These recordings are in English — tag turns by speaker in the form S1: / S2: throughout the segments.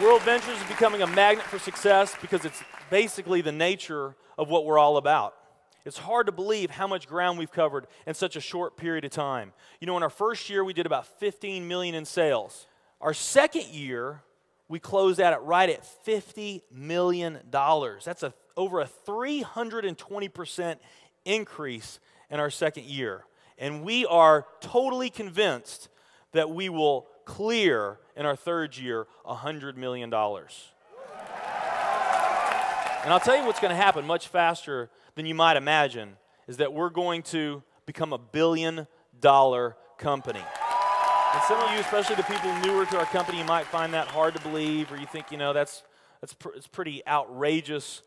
S1: WorldVentures is becoming a magnet for success because it's basically the nature of what we're all about. It's hard to believe how much ground we've covered in such a short period of time. You know, in our first year, we did about 15 million in sales. Our second year, we closed out at right at $50 million. That's over a 320% increase in our second year. And we are totally convinced that we will clear in our third year $100 million. And I'll tell you what's going to happen much faster than you might imagine is that we're going to become a billion-dollar company. And some of you, especially the people newer to our company, you might find that hard to believe, or you think, you know, it's pretty outrageous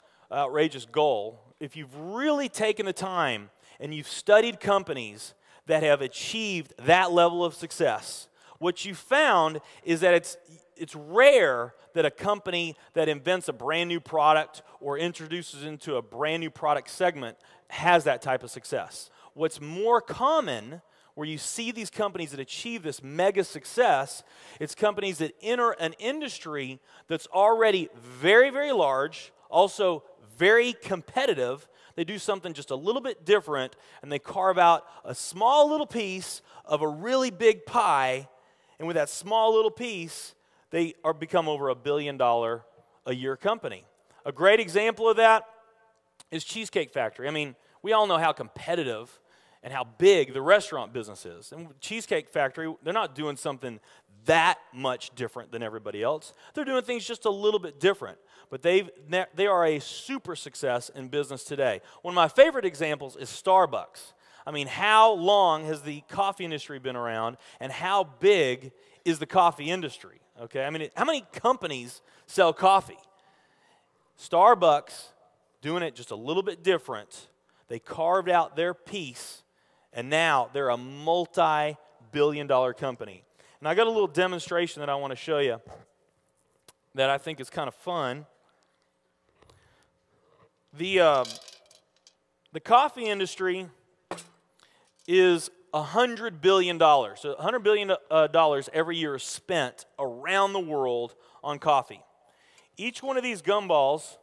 S1: goal. If you've really taken the time and you've studied companies that have achieved that level of success, what you found is that it's rare that a company that invents a brand new product or introduces into a brand new product segment has that type of success. What's more common, where you see these companies that achieve this mega success, it's companies that enter an industry that's already very, very large, also very competitive. They do something just a little bit different, and they carve out a small little piece of a really big pie, and with that small little piece, they become over $1 billion a year company. A great example of that is Cheesecake Factory. I mean, we all know how competitive and how big the restaurant business is. And Cheesecake Factory, they're not doing something that much different than everybody else. They're doing things just a little bit different. But they are a super success in business today. One of my favorite examples is Starbucks. I mean, how long has the coffee industry been around, and how big is the coffee industry? Okay, I mean, how many companies sell coffee? Starbucks, doing it just a little bit different. They carved out their piece, and now they're a multi-billion-dollar company. And I got a little demonstration that I want to show you that I think is kind of fun. The coffee industry is $100 billion. So $100 billion every year is spent around the world on coffee. Each one of these gumballs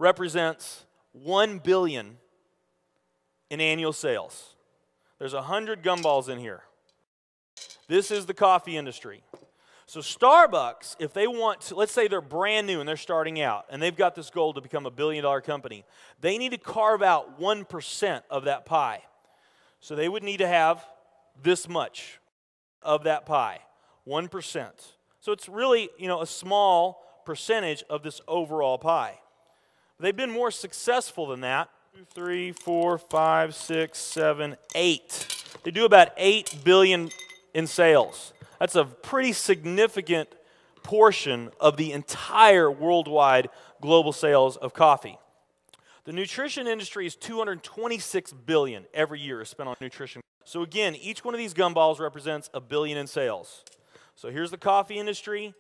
S1: represents $1 billion in annual sales. There's 100 gumballs in here. This is the coffee industry. So Starbucks, if they want to, let's say they're brand new and they're starting out, and they've got this goal to become a billion-dollar company, they need to carve out 1% of that pie. So they would need to have this much of that pie, 1%. So it's really, you know, a small percentage of this overall pie. They've been more successful than that. 2, 3, 4, 5, 6, 7, 8. They do about $8 billion in sales. That's a pretty significant portion of the entire worldwide global sales of coffee. The nutrition industry is $226 billion every year is spent on nutrition. So again, each one of these gumballs represents $1 billion in sales. So here's the coffee industry,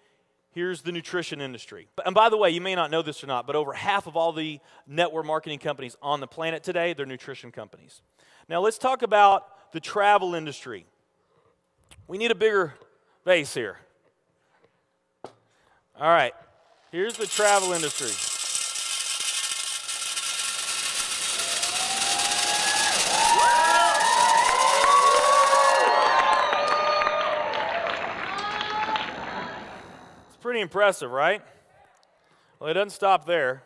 S1: here's the nutrition industry. And by the way, you may not know this or not, but over half of all the network marketing companies on the planet today, they're nutrition companies. Now let's talk about the travel industry. We need a bigger base here. All right, here's the travel industry. It's pretty impressive, right? Well, it doesn't stop there.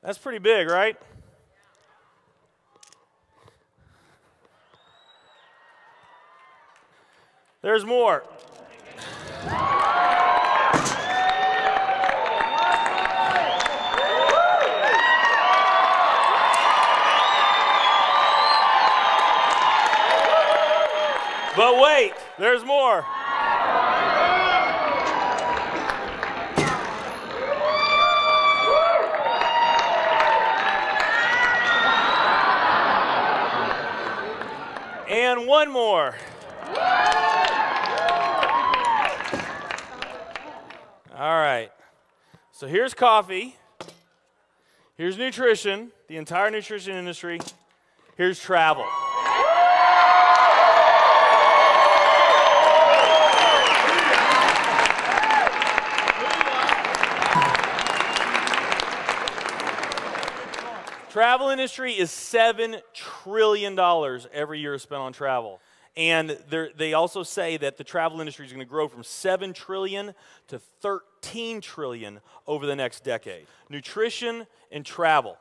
S1: That's pretty big, right? There's more. But wait, there's more. And one more. All right. So here's coffee. Here's nutrition, the entire nutrition industry. Here's travel. Travel industry is $7 trillion every year spent on travel. And they also say that the travel industry is going to grow from $7 trillion to $13 trillion over the next decade. Nutrition and travel.